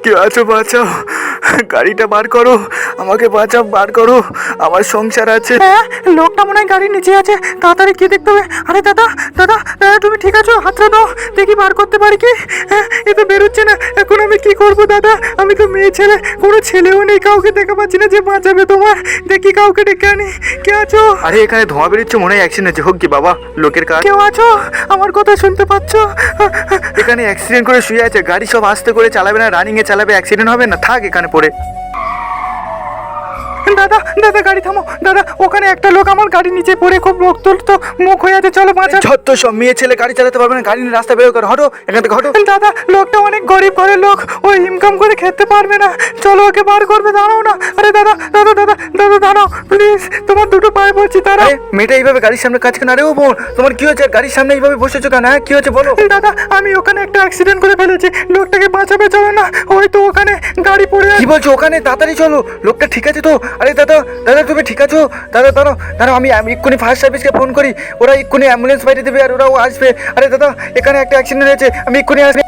কে আছো বাঁচাও, গাড়িটা বার করো, আমাকে বাঁচাও, বার করো, আমার সংসার আছে। হ্যাঁ, লোকটা মনে হয় গাড়ির নিচে আছে, তাড়াতাড়ি কি দেখতে হবে। আরে দাদা দাদা দাদা, তুমি ঠিক আছো? হাতটা দাও দেখি বার করতে পারি কি। হ্যাঁ, এ তো বেরোচ্ছে না, এখন আমি কি করবো দাদা? আমি তো মেয়ে ছেলে, কোনো ছেলেও নেই, কাউকে দেখা পাচ্ছি না যে বাঁচাবে তোমার। দেখি কাউকে ডেকে আনি। কে আছো? আরে এখানে ধোঁয়া বেরোচ্ছে, মনে হয় অ্যাক্সিডেন্ট হচ্ছে। হোক কি বাবা, লোকের কাজ। কেউ আছো? আমার কথা শুনতে পাচ্ছ? এখানে অ্যাক্সিডেন্ট করে শুয়ে আছে, গাড়ি সব আস্তে করে চালাবে না, রানিংয়ে চালাবে, অ্যাক্সিডেন্ট হবে না, থাক এখানে পড়ে। দাদা দাদা, গাড়ি থামো দাদা, ওখানে একটা লোক আমার গাড়ির নিচে পড়ে খুব রক্ত তো মুখ হয়ে আছে, চলো বাঁচা। যত সব মেয়ে ছেলে গাড়ি চালাতে পারবে না, গাড়ি নিয়ে রাস্তা বের করে, হটো এখান থেকে, হটো। দাদা, লোকটা অনেক গরিব ঘরের লোক, ওই ইনকাম করে খেতে পারবে না, চলো ওকে বার করবে, দাঁড়াও না। আরে দাদা দাদা দাদা দাদা, দাঁড়াও প্লিজ, তোমার দুটো পায়ে পড়ছি, দাঁড়াও। আরে মেয়েটা এইভাবে গাড়ির সামনে কাজ কেন? আরে ও বোন, তোমার কি হয়েছে? গাড়ির সামনে এইভাবে বসেছো কেন? হ্যাঁ, কি হয়েছে বলো। দাদা, আমি ওখানে একটা অ্যাক্সিডেন্ট করে ফেলেছি, লোকটাকে বাঁচাবে, চলো না, হয়তো ওখানে গাড়ি পড়ে কি বলছো? ওখানে তাড়াতাড়ি চলো, লোকটা ঠিক আছে তো? আরে দাদা দাদা, তুমি ঠিক আছো? দাদা দাঁড়াও দাঁড়াও, আমি এক্ষুনি ফায়ার সার্ভিসকে ফোন করি, ওরা এক্ষুনি অ্যাম্বুলেন্স পাঠিয়ে দেবে আর ওরাও আসবে। আরে দাদা, এখানে একটা অ্যাক্সিডেন্ট হয়েছে, আমি এক্ষুনি আসবো।